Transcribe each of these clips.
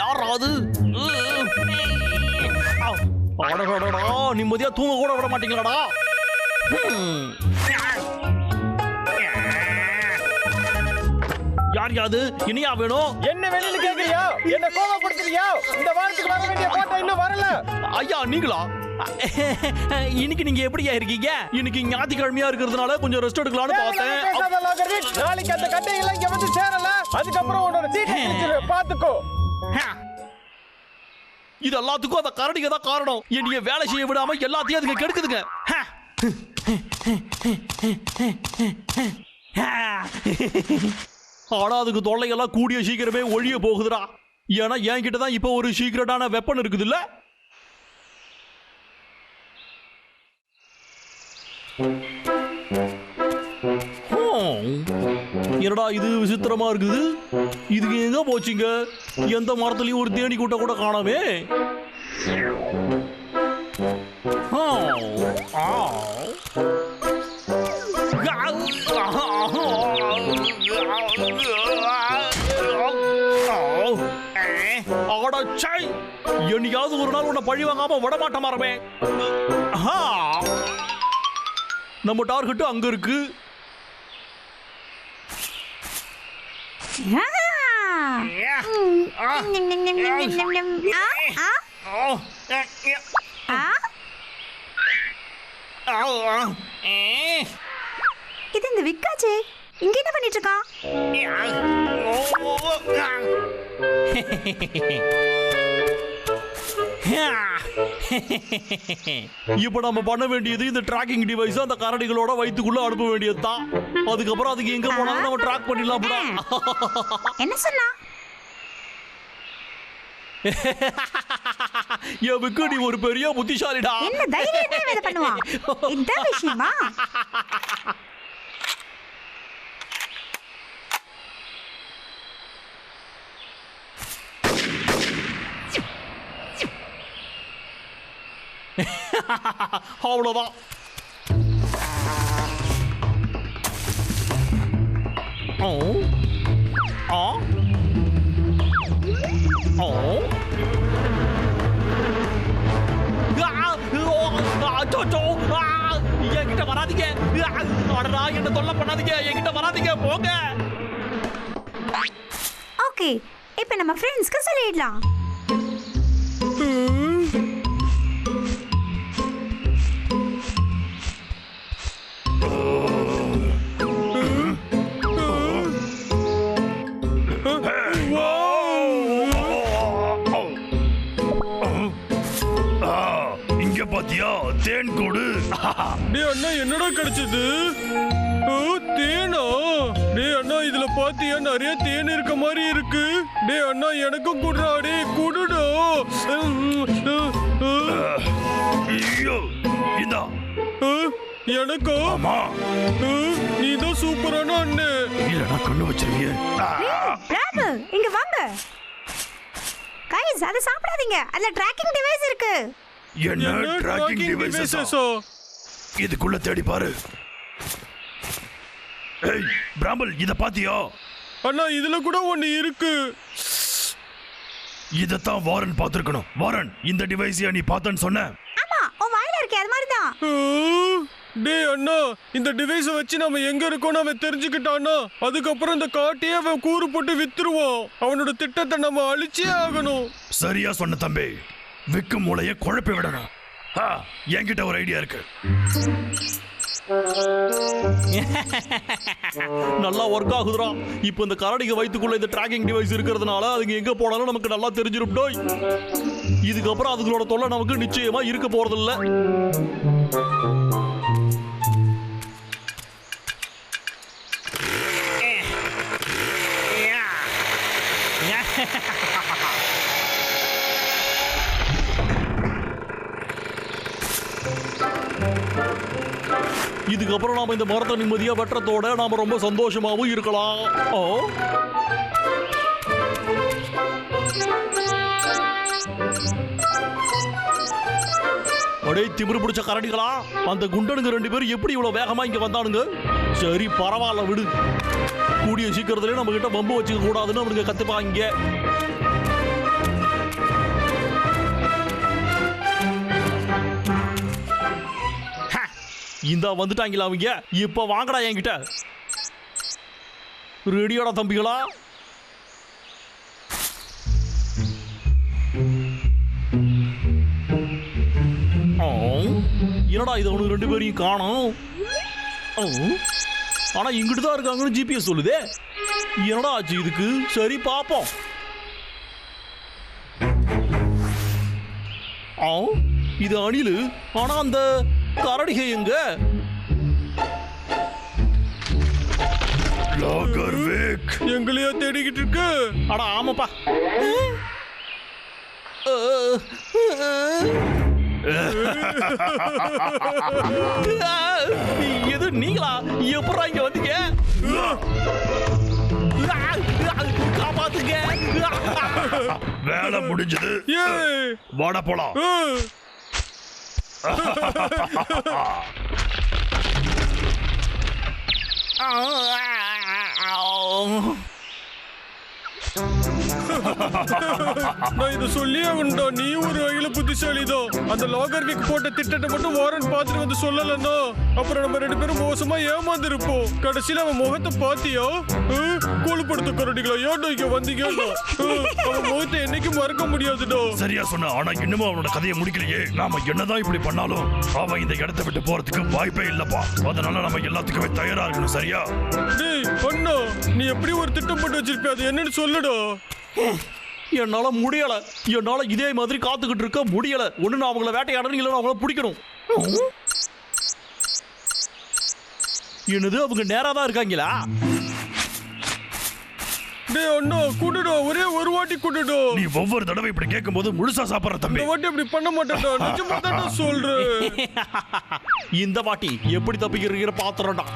யாராவது நிம்மதியா தூங்க கூட விட மாட்டீங்களாடா? யார் யாது இனியா வேணும்? என்ன வெளியில கேக்குறியா? என்ன கோவப்படுத்துறியா? இந்த வாரத்துக்கு வர வேண்டிய போட்டோ இன்னும் வரல. ஐயா நீங்களா? இன்னைக்கு நீங்க எப்படியா இருக்கீங்க? இன்னைக்கு ஞாயிற்றுக்கிழமையா இருக்கிறதுனால கொஞ்சம் ரெஸ்ட் எடுக்கலாம்னு பார்த்தேன். நாளைக்கு அந்த கட்டையெல்லாம் இங்க வந்து சேரல. அதுக்கப்புறம் உன்னோட சீட்டை பாத்துக்கோ. இது எல்லாத்துக்கும் அந்த கரடிங்க தான் காரணம். என்னைய வேலை செய்ய விடாம எல்லாத்தையும் அதுக்கு கெடுக்குதுங்க. ஆனா அதுக்கு தொல்லையெல்லாம் கூடிய சீக்கிரமே ஒழிய போகுதுடா. ஏன்னா என்கிட்ட தான் இப்போ ஒரு சீக்கிரட்டான வெப்பன் இருக்குது இல்ல? என்னடா இது விசித்திரமா இருக்குது. இதுக்கு எங்க போச்சுங்க? எந்த மரத்துலயும் ஒரு தேனி கூட்ட கூட காணாமே. என்னையாவது ஒரு நாள் உன்னை பழி வாங்காம விடமாட்ட மாறமே. நம்ம டார்கெட் அங்க இருக்கு. இது இந்த விக்காச்சே இங்க என்ன பண்ணிட்டு இருக்கான்? இப்ப நம்ம பண்ண வேண்டியது இந்த டிராக்கிங் டிவைஸ் அந்த கரடிகளோட வயித்துக்குள்ள அனுப்ப வேண்டியது தான். அதுக்கப்புறம் அதுக்கு எங்க போனாலும் நம்ம ட்ராக் பண்ணிடலாம். என்ன சொன்னா? எவுக்கு நீ ஒரு பெரிய புத்திசாலிடா. என்ன தைரியமா இத பண்ணுவா? இந்த விஷயமா? அவ்வளவுதான். என்கிட்ட வராதீங்க. என்ன தொல்லை பண்ணாதீங்க. என்கிட்ட வராதீங்க. போங்க. ஓகே, இப்போ நம்ம ஃப்ரெண்ட்ஸ்க்கு சொல்லிடலாம். தேன் கூடு. டேய் அண்ணா என்னடா கிடைச்சது? தேனா? டேய் அண்ணா இதுல பாத்தியா நிறைய தேன் இருக்க மாதிரி இருக்கு. டேய் அண்ணா எனக்கும் குடுறா. டேய் குடுடா. ஐயோ இதா எனக்கோ? ஆமா. நீதான் சூப்பரான அண்ணே. இல்லனா கண்ணு வச்சிருவீங்க. பிராபு இங்க வாங்க. கைஸ் அத சாப்பிடாதீங்க. அதுல ட்ராக்கிங் டிவைஸ் இருக்கு. என்ன ட்ராக்கிங் டிவைஸஸ்? இதுக்குள்ள தேடி பாரு. ஏய் பிராம்பல் இத பாத்தியா? அண்ணா இதுல கூட ஒன்னு இருக்கு. இதத்தான் வாரன் பாத்துக்கணும். வாரன் இந்த டிவைஸையா நீ பார்த்தன்னு சொன்ன? ஆமா உன் வாயில இருக்கே அது மாதிரி தான். டேய் அண்ணா இந்த டிவைஸை வச்சு நம்ம எங்க இருக்கோம்னு அவன் தெரிஞ்சுக்கிட்டான்னா அதுக்கப்புறம் இந்த காட்டையே அவன் கூறு போட்டு வித்துருவான். அவனோட திட்டத்தை நம்ம அழிச்சே ஆகணும். சரியா சொன்ன தம்பி. விக்கு மூளைய குழப்பி விடணும். என்கிட்ட ஒரு ஐடியா இருக்கு. நல்லா ஒர்க் ஆகுதுடா. இப்போ இந்த கரடிக வயித்துக்குள்ள இந்த ட்ராக்கிங் டிவைஸ் இருக்கிறதுனால அதுங்க எங்க போனாலும் நமக்கு நல்லா தெரிஞ்சிரும். டோய் இதுக்கப்புறம் அதுங்களோட தொல்லை நமக்கு நிச்சயமா இருக்க போறதில்ல. இதுக்கப்புறம் நாம இந்த மரத்தை நிம்மதியா வெற்றத்தோட நாம ரொம்ப சந்தோஷமாவும் இருக்கலாம். அடே திமிரு பிடிச்ச கரடிகளா, அந்த குண்டனுங்க 2 பேரும் எப்படி இவ்வளவு வேகமா இங்க வந்தானுங்க? சரி பரவாயில்ல விடு. கூடிய சீக்கிரத்திலே நம்ம கிட்ட பம்பு வச்சுக்க கூடாதுன்னு அவனுக்கு கத்துப்பாங்க. இந்த வந்துட்டாங்களா அவங்க? இப்ப வாங்கடா என்கிட்ட. ரெடியோட தம்பிகளா? என்னடா இது அவனுக்கு ரெண்டு பேரையும் காணோம். ஆனா இங்கிட்டு தான் இருக்காங்கன்னு ஜிபிஎஸ் சொல்லுதே. என்னடா ஆச்சு இதுக்கு? சரி பாப்போம். இது அணிலு. ஆனா அந்த கரடிகை எங்க? எங்களையா தேடிக்கிட்டு இருக்கு? அட ஆமாப்பா. எது நீங்களா? எப்படா இங்க வந்தீங்க? காப்பாத்துங்க. வேலை முடிஞ்சது. வாட போலாம். நான் இதை சொல்லியே உண்டா, நீ ஒரு வகையில புத்திசாலிதான். அந்த லாகர்விக் போட்ட திட்டத்தை மட்டும் வாரன் பார்த்துட்டு வந்து சொல்லலன்னா அப்புறம் நம்ம ரெண்டு பேரும் மோசமா ஏமாந்து இருப்போம். கடைசியில அவன் முகத்தை பாத்தியா? கூழ்படுத்த கரடிகளா ஏன்டா இங்க வந்தீங்க? அவன் முகத்தை என்னைக்கும் மறக்க முடியாதுடா. சரியா சொன்ன. ஆனா இன்னமும் அவனோட கதையை முடிக்கலையே. நாம என்னதான் இப்படி பண்ணாலும் அவன் இந்த இடத்தை விட்டு போறதுக்கு வாய்ப்பே இல்லப்பா. அதனால நம்ம எல்லாத்துக்குமே தயாரா இருக்கணும். சரியா? டேய் அண்ணா, நீ எப்படி ஒரு திட்டம் போட்டு வச்சிருப்ப? அது என்னன்னு சொல்லுடா. என்னால முடியல. என்னால இதே மாதிரி காத்துக்கிட்டு இருக்க முடியல. ஒண்ணு நான் அவங்கள வேட்டையாடணும், இல்லைன்னா அவங்கள பிடிக்கணும். என்னது அவங்க நேரா தான் இருக்காங்களா? டேய் அண்ணா கூடுடா, ஒரே ஒரு வாட்டி கூடுடா. நீ ஒவ்வொரு தடவை இப்படி கேட்கும் போது முழுசா சாப்பிடுற தம்பி. இந்த வாட்டி அப்படி பண்ண மாட்டேன்டா. நிஜமா தான் சொல்றேன். இந்த வாட்டி எப்படி தப்பிக்கிறீங்க பாத்துறடா.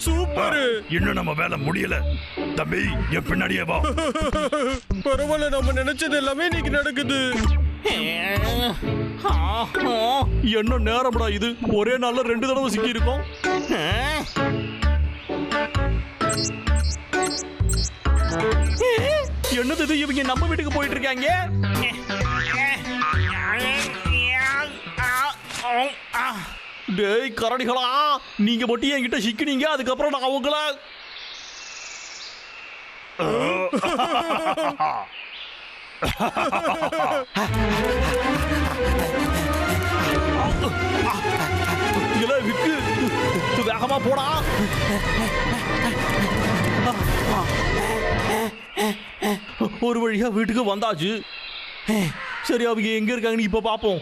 சூப்பர். இன்னும் நம்ம வேலை முடியல தம்பி. என் பின்னாடியே வா. பரவாயில்ல, நம்ம நினைச்சது எல்லாமே இன்னைக்கு நடக்குது. என்ன நேரம்டா இது? ஒரே நாள்ல 2 தடவை சிக்கி இருக்கோம். என்னது இது? இவங்க நம்ம வீட்டுக்கு போயிட்டு இருக்காங்க. டேய் கரடிகளா, நீங்க மட்டும் என்கிட்ட சிக்கினீங்க. அதுக்கப்புறம் நான் அவங்கள விக்கு வேகமா போடா. ஒரு வழியா வீட்டுக்கு வந்தாச்சு. சரி அவங்க எங்க இருக்காங்கன்னு இப்ப பாப்போம்.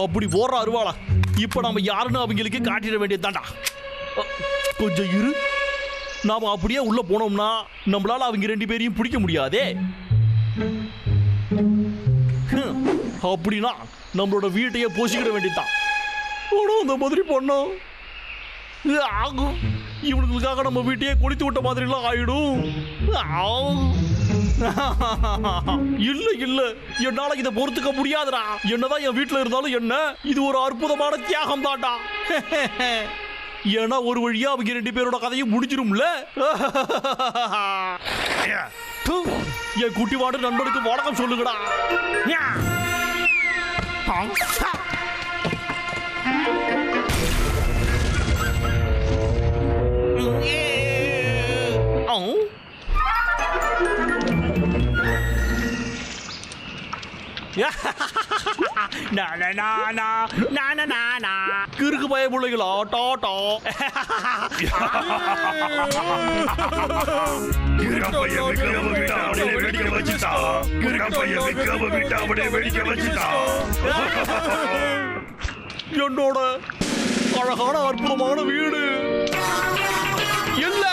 அப்படி போற அருவாளா. இப்ப நம்ம யாருன்னு அவங்களுக்கு காட்டிட வேண்டியதுதான்டா. கொஞ்சம் இரு. நாம அப்படியே உள்ள போனோம்னா நம்மளால அவங்க 2 பேரையும் பிடிக்க முடியாதே. அப்படின்னா நம்மளோட வீட்டையே போசிக்கிட வேண்டியதுதான். அந்த மாதிரி பண்ணோம் ஆகும். இவனுங்களுக்காக நம்ம வீட்டையே கொளுத்தி விட்ட மாதிரி எல்லாம் ஆயிடும். இல்ல இல்ல, என்னால இதை பொறுத்துக்க முடியாதுடா. என்னதான் என் வீட்டுல இருந்தாலும் என்ன, இது ஒரு அற்புதமான தியாகம் தான்டா. ஏன்னா ஒரு வழியா அவங்க 2 பேரோட கதையும் முடிஞ்சிரும்ல. என் குட்டிவாடு நண்பனுக்கு வணக்கம் சொல்லுங்கடா. கிறுக்கு பய பிள்ளைகளா டாட்டா. என்னோட அழகான அற்புதமான வீடு இல்ல.